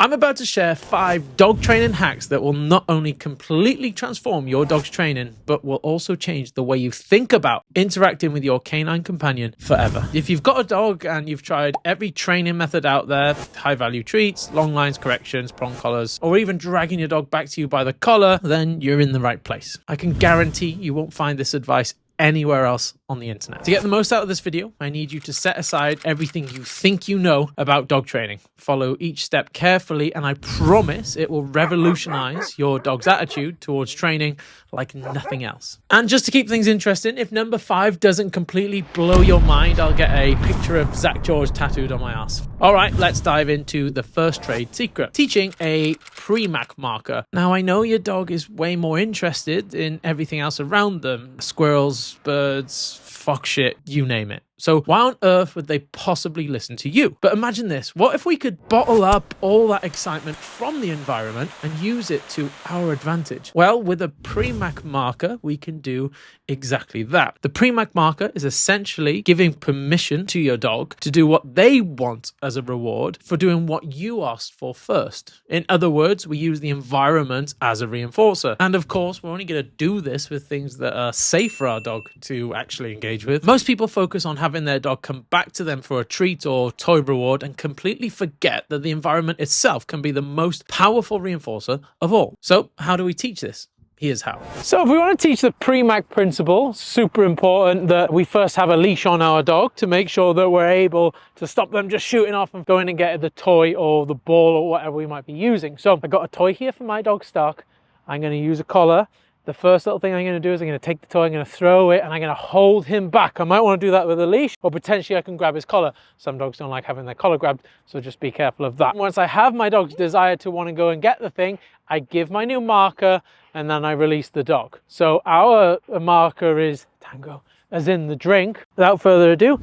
I'm about to share 5 dog training hacks that will not only completely transform your dog's training, but will also change the way you think about interacting with your canine companion forever. If you've got a dog and you've tried every training method out there, high value treats, long lines, corrections, prong collars, or even dragging your dog back to you by the collar, then you're in the right place. I can guarantee you won't find this advice anywhere else on the internet. To get the most out of this video, I need you to set aside everything you think you know about dog training. Follow each step carefully, and I promise it will revolutionize your dog's attitude towards training like nothing else. And just to keep things interesting, if number 5 doesn't completely blow your mind, I'll get a picture of Zach George tattooed on my ass. All right, let's dive into the first trade secret, teaching a Preac marker. Now, I know your dog is way more interested in everything else around them, squirrels, birds, fox shit, you name it. So why on earth would they possibly listen to you? But imagine this, what if we could bottle up all that excitement from the environment and use it to our advantage? Well, with a Preac marker, we can do exactly that. The Preac marker is essentially giving permission to your dog to do what they want as a reward for doing what you asked for first. In other words, we use the environment as a reinforcer. And of course, we're only going to do this with things that are safe for our dog to actually engage with. Most people focus on having their dog come back to them for a treat or toy reward and completely forget that the environment itself can be the most powerful reinforcer of all. So how do we teach this? Here's how. So if we want to teach the Preac principle, super important that we first have a leash on our dog to make sure that we're able to stop them just shooting off and going and getting the toy or the ball or whatever we might be using. So I got a toy here for my dog Stark. I'm going to use a collar. The first little thing I'm going to do is I'm going to take the toy, I'm going to throw it, and I'm going to hold him back. I might want to do that with a leash, or potentially I can grab his collar. Some dogs don't like having their collar grabbed, so just be careful of that. Once I have my dog's desire to want to go and get the thing, I give my new marker, and then I release the dog. So our marker is Tango, as in the drink. Without further ado,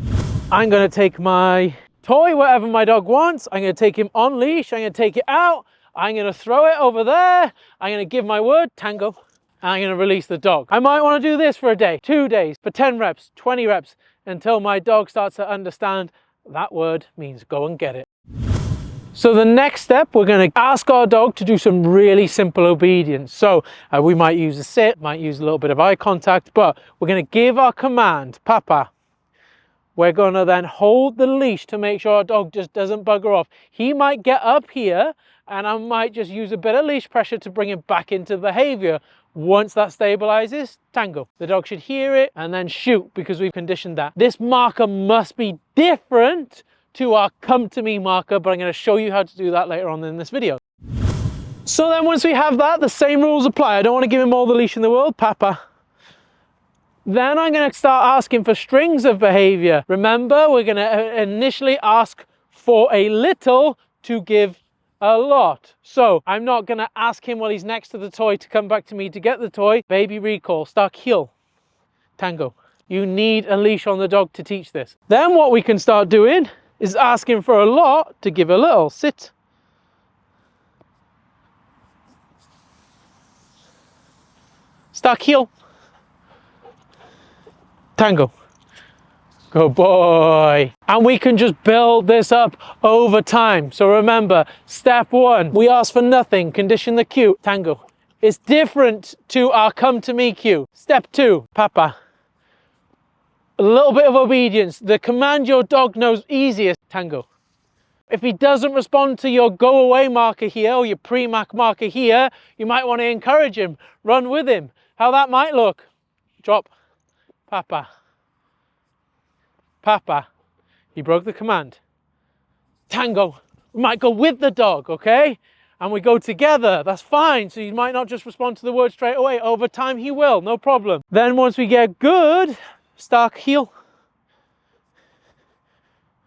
I'm going to take my toy, whatever my dog wants. I'm going to take him on leash, I'm going to take it out, I'm going to throw it over there, I'm going to give my word, Tango. I'm going to release the dog. I might want to do this for a day, 2 days, for 10 reps, 20 reps, until my dog starts to understand that word means go and get it. So the next step, we're going to ask our dog to do some really simple obedience. So we might use a sit, might use a little bit of eye contact, but we're going to give our command, Papa. We're going to then hold the leash to make sure our dog just doesn't bugger off. He might get up here and I might just use a bit of leash pressure to bring him back into behavior. Once that stabilizes, Tango. The dog should hear it and then shoot because we've conditioned that. This marker must be different to our come to me marker, but I'm going to show you how to do that later on in this video. So then once we have that, the same rules apply. I don't want to give him all the leash in the world, Papa. Then I'm going to start asking for strings of behavior. Remember, we're going to initially ask for a little to give a lot. So I'm not going to ask him while he's next to the toy to come back to me to get the toy. Baby recall, Stark heel, Tango. You need a leash on the dog to teach this. Then what we can start doing is asking for a lot to give a little. Sit. Stark heel, Tango. Good boy. And we can just build this up over time. So remember, step 1, we ask for nothing, condition the cue, Tango. It's different to our come to me cue. Step 2, Papa. A little bit of obedience. The command your dog knows easiest, Tango. If he doesn't respond to your go away marker here or your Preac marker here, you might want to encourage him, run with him. How that might look. Drop, Papa. Papa, he broke the command. Tango, we might go with the dog, okay? And we go together, that's fine. So you might not just respond to the word straight away. Over time he will, no problem. Then once we get good, Stark heel,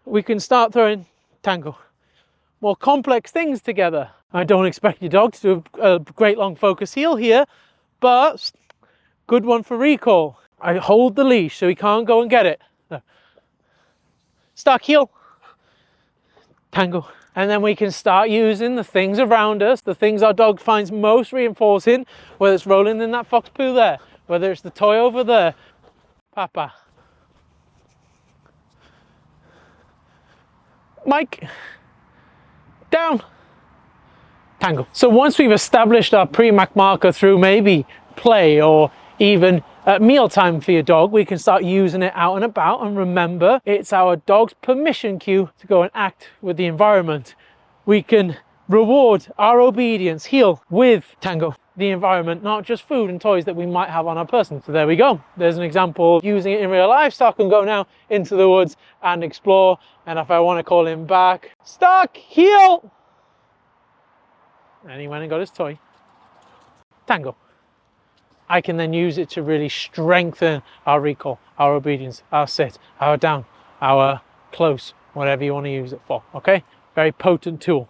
we can start throwing Tango. More complex things together. I don't expect your dog to do a great long focus heel here, but good one for recall. I hold the leash so he can't go and get it. Stark heel, Tango. And then we can start using the things around us, the things our dog finds most reinforcing, whether it's rolling in that fox poo there, whether it's the toy over there. Papa. Mike. Down. Tango. So once we've established our Preac marker through maybe play or even at mealtime for your dog, we can start using it out and about. And remember, it's our dog's permission cue to go and act with the environment. We can reward our obedience, heel, with Tango, the environment, not just food and toys that we might have on our person. So there we go. There's an example of using it in real life. Stark can go now into the woods and explore. And if I want to call him back, Stark, heel! And he went and got his toy. Tango. I can then use it to really strengthen our recall, our obedience, our sit, our down, our close, whatever you want to use it for, okay? Very potent tool.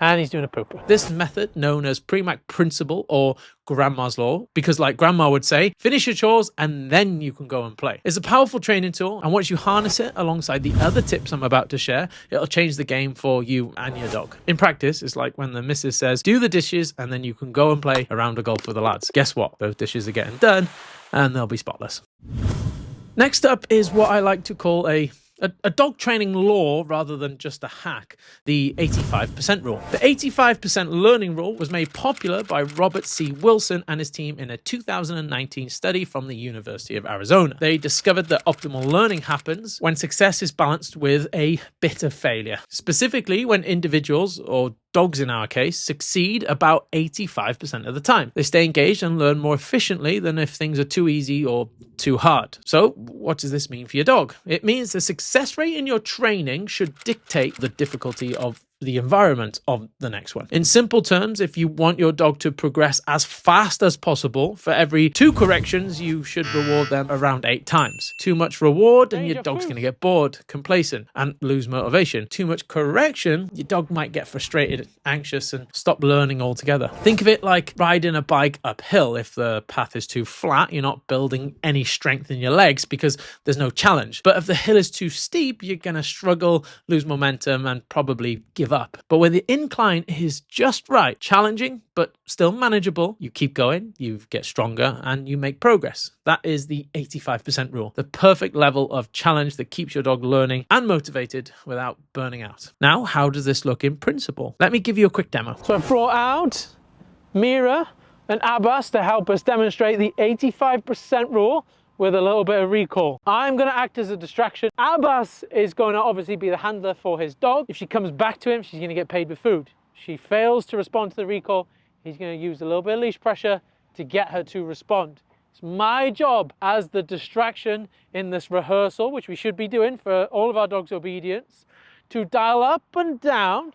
And he's doing a pooper. This method, known as Preac principle or grandma's law, because like grandma would say, finish your chores and then you can go and play. It's a powerful training tool, and once you harness it alongside the other tips I'm about to share, it'll change the game for you and your dog. In practice, it's like when the missus says, do the dishes and then you can go and play a round of golf with the lads. Guess what? Those dishes are getting done and they'll be spotless. Next up is what I like to call a dog training law rather than just a hack, the 85% rule. The 85% learning rule was made popular by Robert C. Wilson and his team in a 2019 study from the University of Arizona. They discovered that optimal learning happens when success is balanced with a bit of failure. Specifically, when individuals, or dogs in our case, succeed about 85% of the time. They stay engaged and learn more efficiently than if things are too easy or too hard. So what does this mean for your dog? It means the success rate in your training should dictate the difficulty of the environment of the next one. In simple terms, if you want your dog to progress as fast as possible, for every 2 corrections, you should reward them around 8 times. Too much reward and your dog's going to get bored, complacent, and lose motivation. Too much correction, your dog might get frustrated, anxious, and stop learning altogether. Think of it like riding a bike uphill. If the path is too flat, you're not building any strength in your legs because there's no challenge. But if the hill is too steep, you're going to struggle, lose momentum, and probably give up. But when the incline is just right, challenging but still manageable, you keep going, you get stronger, and you make progress. That is the 85% rule, the perfect level of challenge that keeps your dog learning and motivated without burning out. Now, how does this look in principle? Let me give you a quick demo. So I brought out Mira and Abbas to help us demonstrate the 85% rule with a little bit of recall. I'm going to act as a distraction. Abbas is going to obviously be the handler for his dog. If she comes back to him, she's going to get paid with food. She fails to respond to the recall, he's going to use a little bit of leash pressure to get her to respond. It's my job as the distraction in this rehearsal, which we should be doing for all of our dogs' obedience, to dial up and down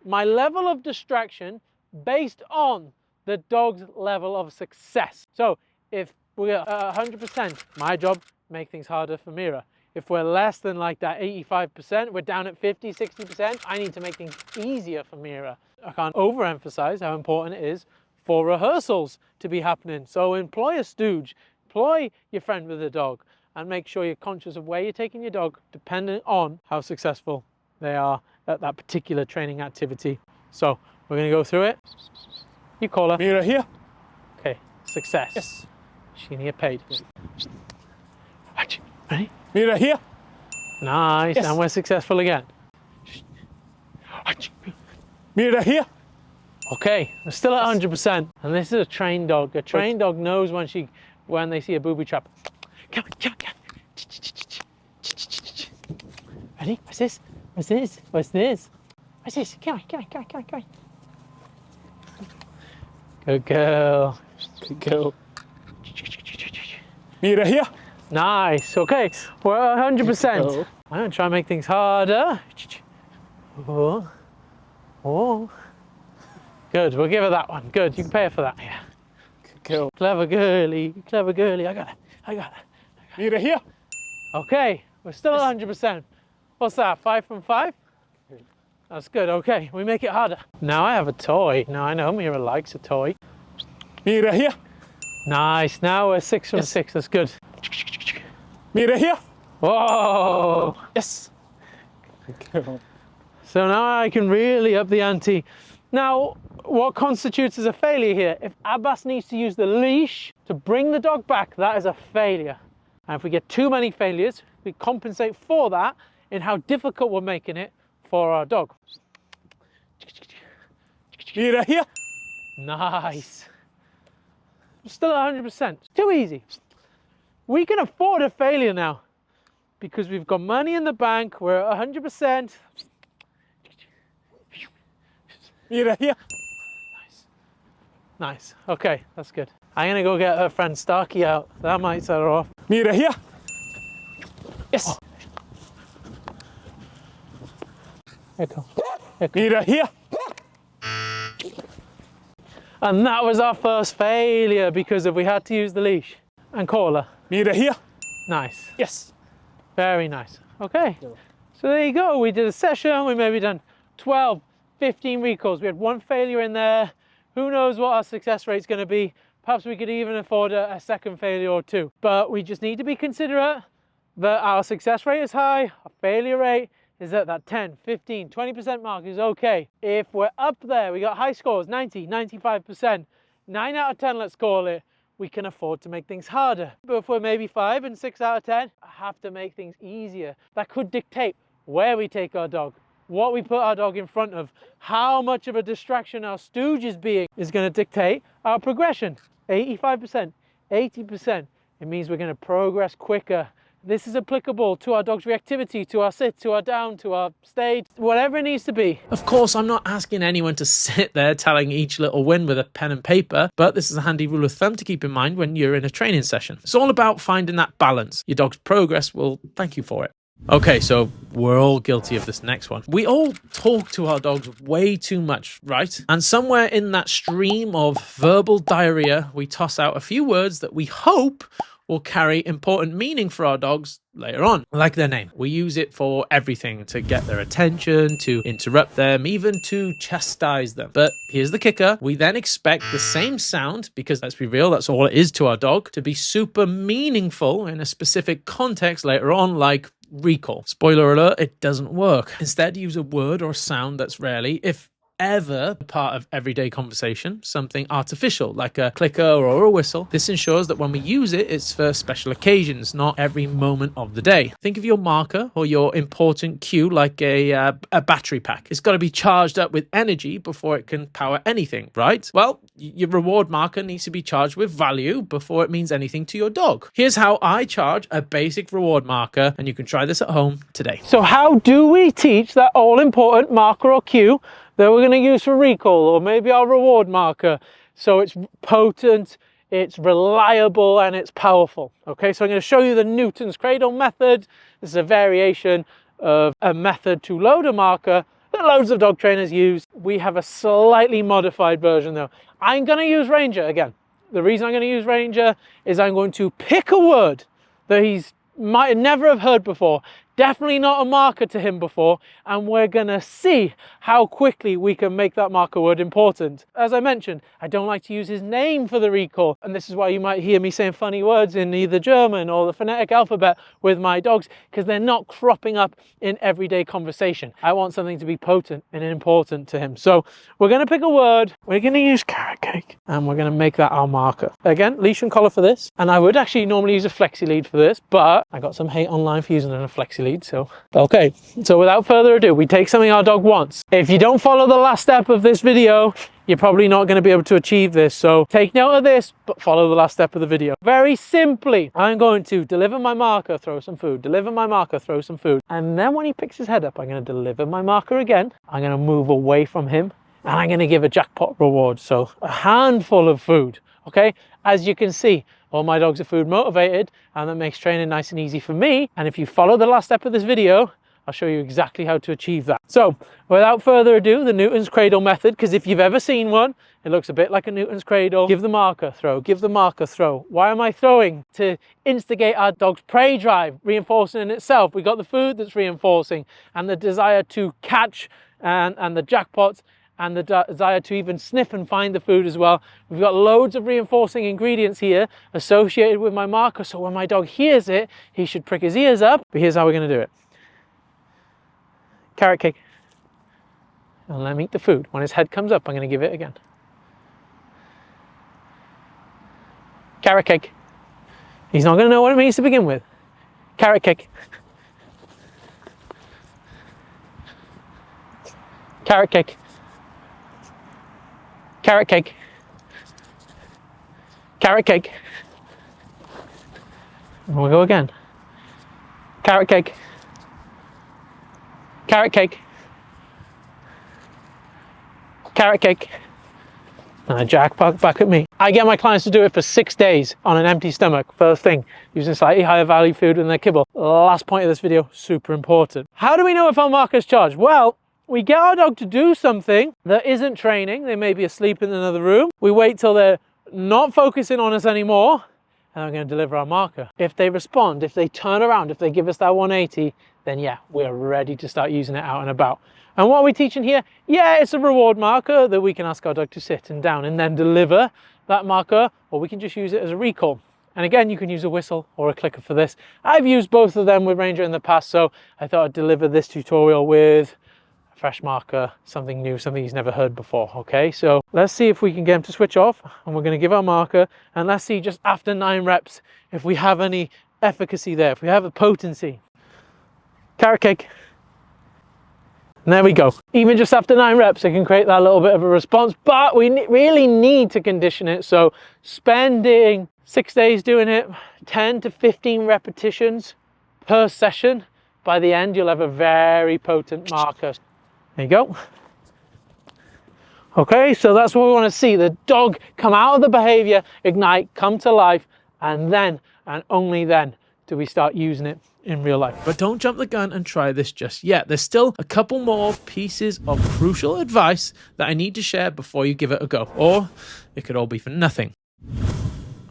my level of distraction based on the dog's level of success. So if we're at 100%, my job, make things harder for Mira. If we're less than like that 85%, we're down at 50, 60%, I need to make things easier for Mira. I can't overemphasize how important it is for rehearsals to be happening. So employ a stooge, employ your friend with a dog, and make sure you're conscious of where you're taking your dog, depending on how successful they are at that particular training activity. So we're gonna go through it. You call her. Mira here. Okay, success. Yes. She's gonna get paid. Ready? Mira here. Nice, Yes. and we're successful again. Mira here. Okay, we're still at 100%. And this is a trained dog. A trained dog knows when they see a booby trap. Come on, come on, come on. Ready? What's this? What's this? What's this? What's this? Come on, come on, come on, come on, come on. Good girl. Good girl. Mira here. Nice. Okay, we're at 100%. I'm gonna try and make things harder. Oh. Oh. Good, we'll give her that one. Good, you can pay her for that. Yeah. Good girl. Clever girly, clever girly. I got it. I got it. Mira here. Okay, we're still at 100%. What's that, 5 from 5? That's good, okay, we make it harder. Now I have a toy. Now I know Mira likes a toy. Mira here. Nice, now we're 6 from 6, that's good. Mira here. Whoa! Yes. Good girl. So now I can really up the ante. Now, what constitutes as a failure here? If Abbas needs to use the leash to bring the dog back, that is a failure. And if we get too many failures, we compensate for that in how difficult we're making it for our dog. Mira here. Nice. Still at 100%. Too easy. We can afford a failure now because we've got money in the bank. We're at 100%. Mira here. Nice. Nice. Okay, that's good. I'm gonna go get her friend Starkey out. That might set her off. Mira here. Yes. Oh. Echo. Mira here. And that was our first failure because we had to use the leash and call her. Mira here. Nice. Yes. Very nice. Okay. So there you go. We did a session. We maybe done 12, 15 recalls. We had one failure in there. Who knows what our success rate's going to be. Perhaps we could even afford a second failure or two. But we just need to be considerate that our success rate is high, our failure rate is at that 10, 15, 20% mark is okay. If we're up there, we got high scores, 90, 95%, 9 out of 10, let's call it, we can afford to make things harder. But if we're maybe 5 and 6 out of 10, I have to make things easier. That could dictate where we take our dog, what we put our dog in front of, how much of a distraction our stooge is being is going to dictate our progression. 85%, 80%, it means we're going to progress quicker. This is applicable to our dog's reactivity, to our sit, to our down, to our stay, whatever it needs to be. Of course, I'm not asking anyone to sit there telling each little win with a pen and paper, but this is a handy rule of thumb to keep in mind when you're in a training session. It's all about finding that balance. Your dog's progress will thank you for it. Okay, so we're all guilty of this next one. We all talk to our dogs way too much, right? And somewhere in that stream of verbal diarrhea, we toss out a few words that we hope will carry important meaning for our dogs later on, like their name. We use it for everything, to get their attention, to interrupt them, even to chastise them. But here's the kicker. We then expect the same sound, because let's be real, that's all it is to our dog, to be super meaningful in a specific context later on, like recall. Spoiler alert, it doesn't work. Instead, use a word or sound that's rarely, if ever, part of everyday conversation, something artificial like a clicker or a whistle. This ensures that when we use it, it's for special occasions, not every moment of the day. Think of your marker or your important cue like a battery pack. It's got to be charged up with energy before it can power anything, right? Well, your reward marker needs to be charged with value before it means anything to your dog. Here's how I charge a basic reward marker, and you can try this at home today. So how do we teach that all-important marker or cue that we're going to use for recall, or maybe our reward marker, so it's potent, it's reliable, and it's powerful? Okay, so I'm going to show you the Newton's cradle method. This is a variation of a method to load a marker that loads of dog trainers use. We have a slightly modified version though. I'm going to use Ranger again. The reason I'm going to use Ranger is I'm going to pick a word that he's might never have heard before, definitely not a marker to him before, and we're gonna see how quickly we can make that marker word important. As I mentioned, I don't like to use his name for the recall, and this is why you might hear me saying funny words in either German or the phonetic alphabet with my dogs, because they're not cropping up in everyday conversation. I want something to be potent and important to him. So we're gonna pick a word, we're gonna use carrot cake, and we're gonna make that our marker. Again, leash and collar for this, and I would actually normally use a flexi lead for this, but I got some hate online for using a flexi lead, so okay. So without further ado, we take something our dog wants. If you don't follow the last step of this video, you're probably not going to be able to achieve this, so take note of this, but follow the last step of the video. Very simply, I'm going to deliver my marker, throw some food, deliver my marker, throw some food, and then when he picks his head up, I'm going to deliver my marker again, I'm going to move away from him, and I'm going to give a jackpot reward, so a handful of food. Okay, as you can see, all my dogs are food motivated, and that makes training nice and easy for me. And if you follow the last step of this video, I'll show you exactly how to achieve that. So without further ado, the Newton's cradle method, because if you've ever seen one, it looks a bit like a Newton's cradle. Give the marker, throw, give the marker, throw. Why am I throwing? To instigate our dog's prey drive, reinforcing in itself. We got the food that's reinforcing, and the desire to catch, and the jackpots, and the desire to even sniff and find the food as well. We've got loads of reinforcing ingredients here associated with my marker, so when my dog hears it, he should prick his ears up. But here's how we're going to do it. Carrot cake. And let him eat the food. When his head comes up, I'm going to give it again. Carrot cake. He's not going to know what it means to begin with. Carrot cake. Carrot cake. Carrot cake. Carrot cake. And we'll go again. Carrot cake. Carrot cake. Carrot cake. And a jackpot back at me. I get my clients to do it for 6 days on an empty stomach, first thing, using slightly higher value food than their kibble. Last point of this video, super important. How do we know if our marker's charged? Well, we get our dog to do something that isn't training. They may be asleep in another room. We wait till they're not focusing on us anymore, and we're going to deliver our marker. If they respond, if they turn around, if they give us that 180, then yeah, we're ready to start using it out and about. And what are we teaching here? Yeah, it's a reward marker that we can ask our dog to sit and down and then deliver that marker, or we can just use it as a recall. And again, you can use a whistle or a clicker for this. I've used both of them with Ranger in the past, so I thought I'd deliver this tutorial with a fresh marker, something new, something he's never heard before, okay? So let's see if we can get him to switch off, and we're gonna give our marker, and let's see just after 9 reps if we have any efficacy there, if we have a potency. Carrot cake. And there we go. Even just after 9 reps, it can create that little bit of a response, but we really need to condition it. So spending 6 days doing it, 10 to 15 repetitions per session, by the end, you'll have a very potent marker. There you go. Okay, so that's what we want to see. The dog come out of the behavior, ignite, come to life, and then, and only then, do we start using it in real life. But don't jump the gun and try this just yet. There's still a couple more pieces of crucial advice that I need to share before you give it a go, or it could all be for nothing.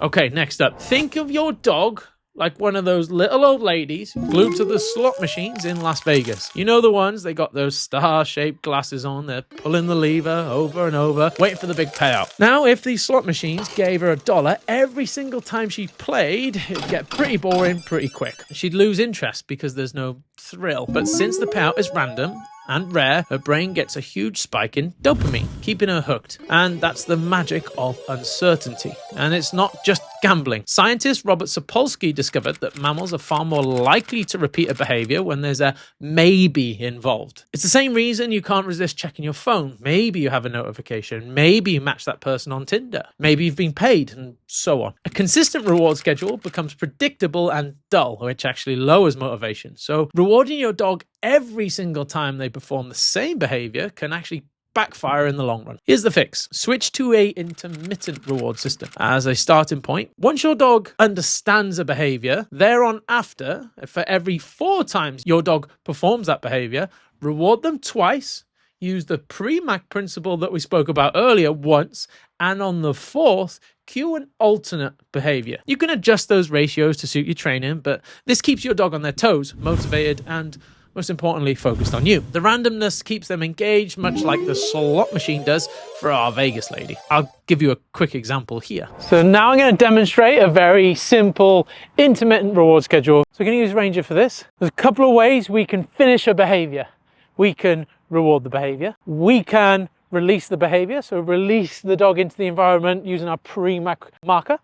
Okay, next up, think of your dog like one of those little old ladies glued to the slot machines in Las Vegas. You know the ones, they got those star-shaped glasses on, they're pulling the lever over and over, waiting for the big payout. Now, if these slot machines gave her $1 every single time she played, it'd get pretty boring pretty quick. She'd lose interest because there's no thrill. But since the payout is random and rare, her brain gets a huge spike in dopamine, keeping her hooked. And that's the magic of uncertainty. And it's not just gambling. Scientist Robert Sapolsky discovered that mammals are far more likely to repeat a behavior when there's a maybe involved. It's the same reason you can't resist checking your phone. Maybe you have a notification. Maybe you match that person on Tinder. Maybe you've been paid, and so on. A consistent reward schedule becomes predictable and dull, which actually lowers motivation. So rewarding your dog every single time they perform the same behavior can actually backfire in the long run. Here's the fix. Switch to a intermittent reward system as a starting point. Once your dog understands a behavior, thereon after, for every 4 times your dog performs that behavior, reward them twice, use the Preac principle that we spoke about earlier once, and on the 4th, cue an alternate behavior. You can adjust those ratios to suit your training, but this keeps your dog on their toes, motivated, and most importantly, focused on you. The randomness keeps them engaged, much like the slot machine does for our Vegas lady. I'll give you a quick example here. So now I'm going to demonstrate a very simple intermittent reward schedule. So we're going to use Ranger for this. There's a couple of ways we can finish a behavior. We can reward the behavior. We can release the behavior, so release the dog into the environment using our Preac marker,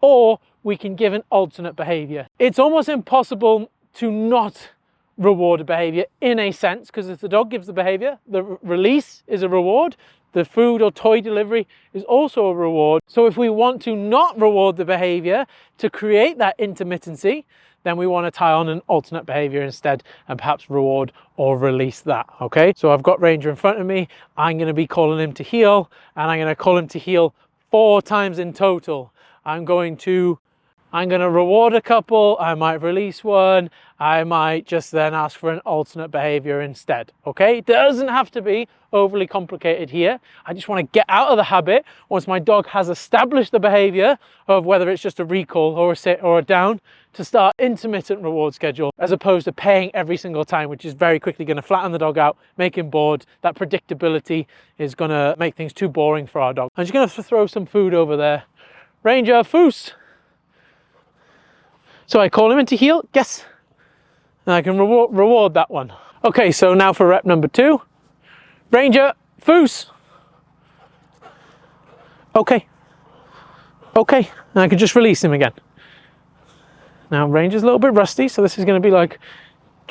or we can give an alternate behavior. It's almost impossible to not reward a behavior in a sense, because if the dog gives the behavior, the release is a reward, the food or toy delivery is also a reward. So if we want to not reward the behavior to create that intermittency, then we want to tie on an alternate behavior instead and perhaps reward or release that, okay? So I've got Ranger in front of me. I'm going to be calling him to heel, and I'm going to call him to heel 4 times in total. I'm going to reward a couple, I might release one, I might just then ask for an alternate behavior instead, okay? It doesn't have to be overly complicated here. I just want to get out of the habit once my dog has established the behavior of whether it's just a recall or a sit or a down, to start intermittent reward schedule as opposed to paying every single time, which is very quickly going to flatten the dog out, make him bored. That predictability is going to make things too boring for our dog. I'm just going to throw some food over there. Ranger, foos. So I call him into heel, yes, and I can reward that one. Okay, so now for rep number 2. Ranger, foos. Okay, and I can just release him again. Now Ranger's a little bit rusty, so this is going to be like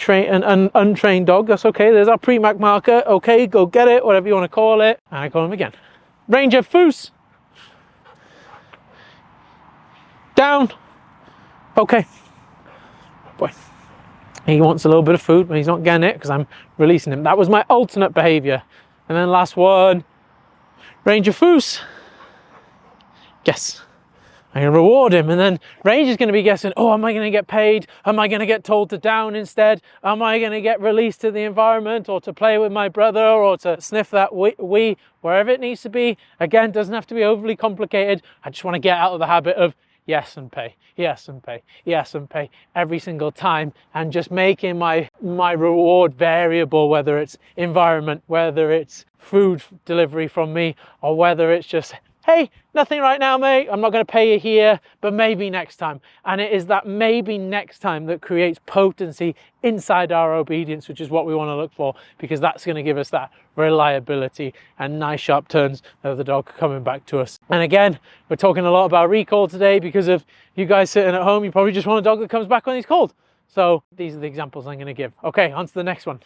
an untrained dog. That's okay. There's our Preac marker. Okay, go get it, whatever you want to call it. And I call him again. Ranger, foos. Down. Okay. Boy. He wants a little bit of food, but he's not getting it because I'm releasing him. That was my alternate behavior. And then last one. Ranger, foos. Yes. I'm going to reward him, and then Ranger's going to be guessing, oh, am I going to get paid? Am I going to get told to down instead? Am I going to get released to the environment, or to play with my brother, or to sniff that wee, wherever it needs to be? Again, doesn't have to be overly complicated. I just want to get out of the habit of yes and pay, yes and pay, yes and pay every single time, and just making my reward variable, whether it's environment, whether it's food delivery from me, or whether it's just, hey, nothing right now, mate. I'm not going to pay you here, but maybe next time. And it is that maybe next time that creates potency inside our obedience, which is what we want to look for, because that's going to give us that reliability and nice sharp turns of the dog coming back to us. And again, we're talking a lot about recall today because of you guys sitting at home. You probably just want a dog that comes back when he's called. So these are the examples I'm going to give. Okay, on to the next one.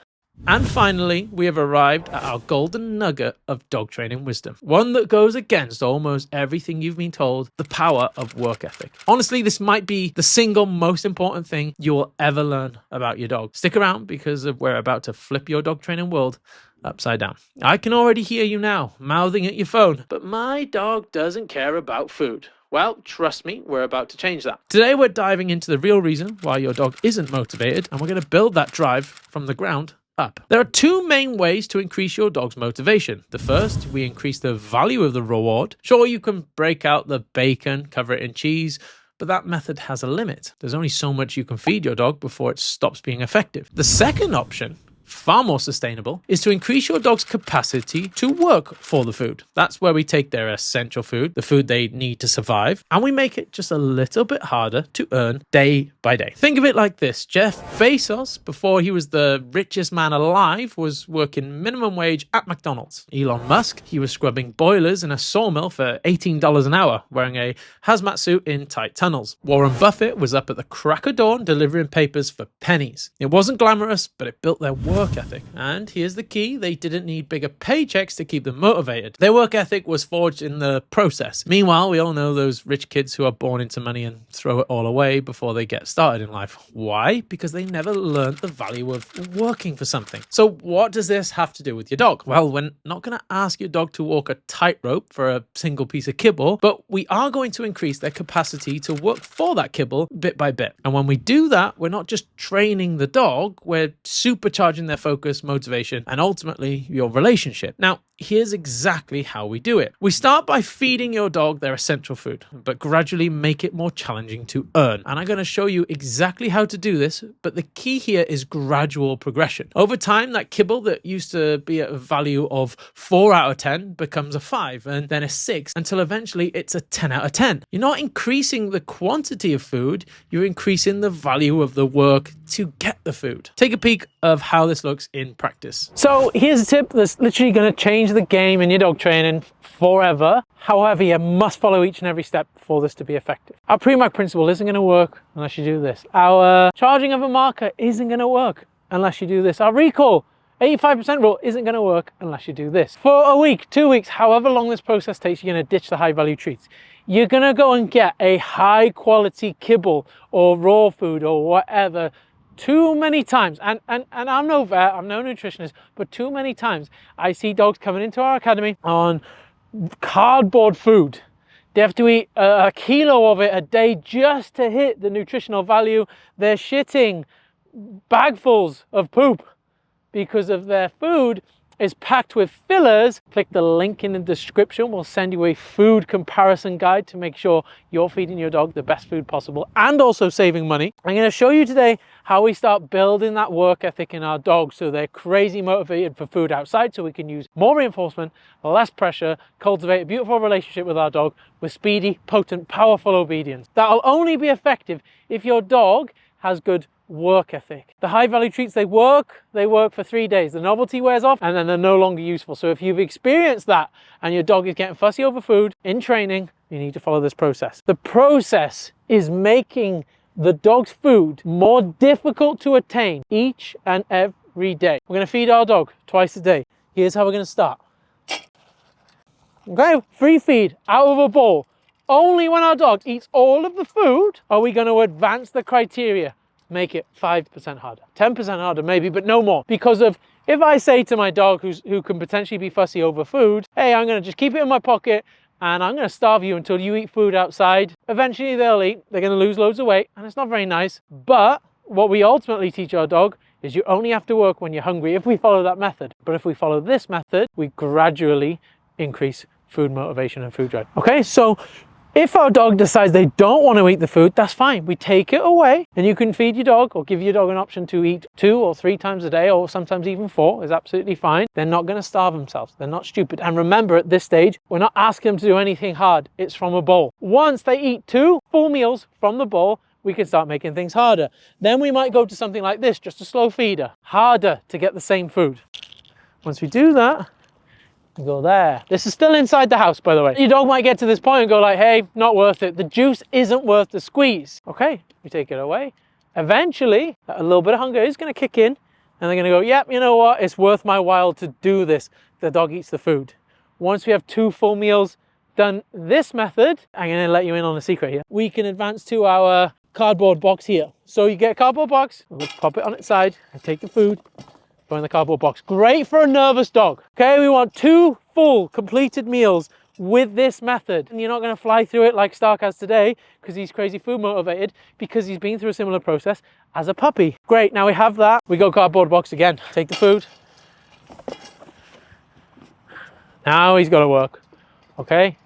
And finally, we have arrived at our golden nugget of dog training wisdom. One that goes against almost everything you've been told, the power of work ethic. Honestly, this might be the single most important thing you will ever learn about your dog. Stick around because we're about to flip your dog training world upside down. I can already hear you now, mouthing at your phone, but my dog doesn't care about food. Well, trust me, we're about to change that. Today, we're diving into the real reason why your dog isn't motivated, and we're going to build that drive from the ground up. There are two main ways to increase your dog's motivation. The first, we increase the value of the reward. Sure, you can break out the bacon, cover it in cheese, but that method has a limit. There's only so much you can feed your dog before it stops being effective. The second option, far more sustainable, is to increase your dog's capacity to work for the food. That's where we take their essential food, the food they need to survive, and we make it just a little bit harder to earn day by day. Think of it like this. Jeff Bezos, before he was the richest man alive, was working minimum wage at McDonald's. Elon Musk, he was scrubbing boilers in a sawmill for $18 an hour, wearing a hazmat suit in tight tunnels. Warren Buffett was up at the crack of dawn delivering papers for pennies. It wasn't glamorous, but it built their work ethic. And here's the key, they didn't need bigger paychecks to keep them motivated. Their work ethic was forged in the process. Meanwhile, we all know those rich kids who are born into money and throw it all away before they get started in life. Why? Because they never learned the value of working for something. So what does this have to do with your dog? Well, we're not going to ask your dog to walk a tightrope for a single piece of kibble, but we are going to increase their capacity to work for that kibble bit by bit. And when we do that, we're not just training the dog, we're supercharging their focus, motivation, and ultimately your relationship. Now, here's exactly how we do it. We start by feeding your dog their essential food, but gradually make it more challenging to earn. And I'm going to show you exactly how to do this, but the key here is gradual progression. Over time, that kibble that used to be at a value of 4 out of 10 becomes a 5, and then a 6, until eventually it's a 10 out of 10. You're not increasing the quantity of food, you're increasing the value of the work to get the food. Take a peek of how this looks in practice. So here's a tip that's literally going to change the game in your dog training forever. However, you must follow each and every step for this to be effective. Our Preac principle isn't going to work unless you do this. Our charging of a marker isn't going to work unless you do this. Our recall 85% rule isn't going to work unless you do this. For a week, 2 weeks, however long this process takes, you're going to ditch the high value treats. You're going to go and get a high quality kibble or raw food or whatever too many times, and I'm no vet, I'm no nutritionist, but too many times I see dogs coming into our academy on cardboard food. They have to eat a kilo of it a day just to hit the nutritional value. They're shitting bagfuls of poop because of their food is packed with fillers. Click the link in the description. We'll send you a food comparison guide to make sure you're feeding your dog the best food possible and also saving money. I'm going to show you today how we start building that work ethic in our dogs so they're crazy motivated for food outside, so we can use more reinforcement, less pressure, cultivate a beautiful relationship with our dog with speedy, potent, powerful obedience. That'll only be effective if your dog has good work ethic. The high value treats, they work for 3 days. The novelty wears off and then they're no longer useful. So if you've experienced that and your dog is getting fussy over food in training, you need to follow this process. The process is making the dog's food more difficult to attain each and every day. We're going to feed our dog twice a day. Here's how we're going to start. Okay, free feed out of a bowl. Only when our dog eats all of the food are we going to advance the criteria. Make it 5% harder, 10% harder maybe, but no more. Because of, if I say to my dog who can potentially be fussy over food, hey, I'm going to just keep it in my pocket and I'm going to starve you until you eat food outside. Eventually they'll eat, they're going to lose loads of weight, and it's not very nice. But what we ultimately teach our dog is you only have to work when you're hungry if we follow that method. But if we follow this method, we gradually increase food motivation and food drive. Okay, so if our dog decides they don't want to eat the food, that's fine. We take it away and you can feed your dog or give your dog an option to eat 2 or 3 times a day, or sometimes even 4 is absolutely fine. They're not going to starve themselves. They're not stupid. And remember, at this stage, we're not asking them to do anything hard. It's from a bowl. Once they eat 2 full meals from the bowl, we can start making things harder. Then we might go to something like this, just a slow feeder. Harder to get the same food. Once we do that, go there. This is still inside the house, by the way. Your dog might get to this point and go like, hey, not worth it. The juice isn't worth the squeeze. Okay, we take it away. Eventually, a little bit of hunger is going to kick in and they're going to go, yep, you know what? It's worth my while to do this. The dog eats the food. Once we have 2 full meals done this method, I'm going to let you in on a secret here. We can advance to our cardboard box here. So you get a cardboard box, we'll pop it on its side and take the food. Go in the cardboard box. Great for a nervous dog. Okay, we want 2 full completed meals with this method. And you're not going to fly through it like Stark has today because he's crazy food motivated, because he's been through a similar process as a puppy. Great, now we have that. We go cardboard box again. Take the food. Now he's got to work. Okay,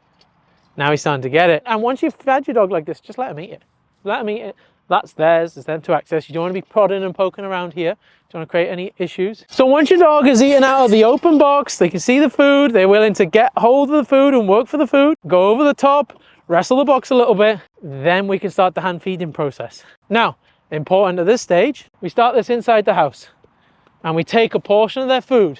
now he's starting to get it. And once you've fed your dog like this, just let him eat it. Let them eat it. That's theirs. It's them to access. You don't want to be prodding and poking around here. Don't want to create any issues. So once your dog is eating out of the open box, they can see the food, they're willing to get hold of the food and work for the food, go over the top, wrestle the box a little bit, then we can start the hand feeding process. Now, important at this stage, we start this inside the house and we take a portion of their food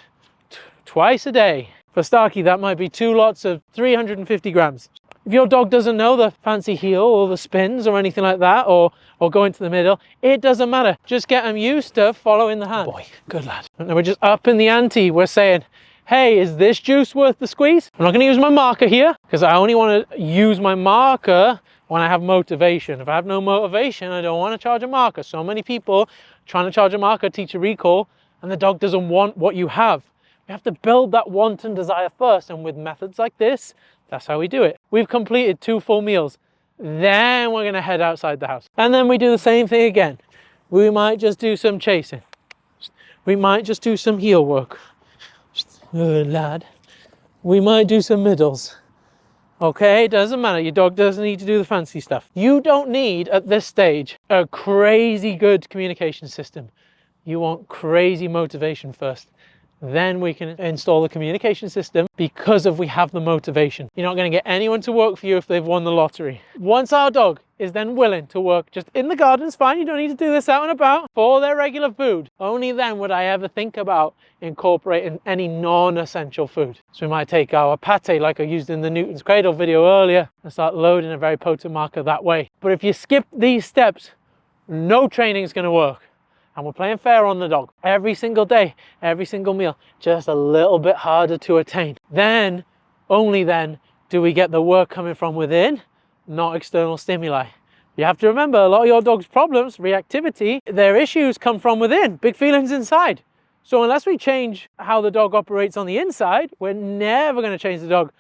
twice a day. For Starkey, that might be 2 lots of 350 grams. If your dog doesn't know the fancy heel or the spins or anything like that, or go into the middle, it doesn't matter. Just get them used to following the hand. Boy, good lad. And we're just upping the ante. We're saying, hey, is this juice worth the squeeze? I'm not going to use my marker here because I only want to use my marker when I have motivation. If I have no motivation, I don't want to charge a marker. So many people trying to charge a marker teach a recall and the dog doesn't want what you have. We have to build that want and desire first, and with methods like this, that's how we do it. We've completed 2 full meals. Then we're going to head outside the house. And then we do the same thing again. We might just do some chasing. We might just do some heel work. Good lad. We might do some middles. Okay, doesn't matter. Your dog doesn't need to do the fancy stuff. You don't need, at this stage, a crazy good communication system. You want crazy motivation first. Then we can install the communication system because we have the motivation. You're not going to get anyone to work for you if they've won the lottery. Once our dog is then willing to work just in the garden, it's fine. You don't need to do this out and about for their regular food. Only then would I ever think about incorporating any non-essential food. So we might take our pate like I used in the Newton's Cradle video earlier and start loading a very potent marker that way. But if you skip these steps, no training is going to work. And we're playing fair on the dog every single day, every single meal, just a little bit harder to attain. Then, only then, do we get the work coming from within, not external stimuli. You have to remember, a lot of your dog's problems, reactivity, their issues come from within, big feelings inside. So unless we change how the dog operates on the inside, we're never going to change the dog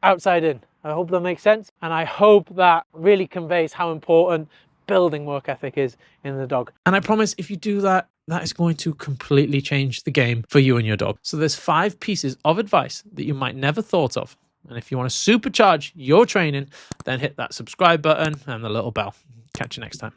outside in. I hope that makes sense. And I hope that really conveys how important building work ethic is in the dog. And I promise if you do that, that is going to completely change the game for you and your dog. So there's 5 pieces of advice that you might never thought of. And if you want to supercharge your training, then hit that subscribe button and the little bell. Catch you next time.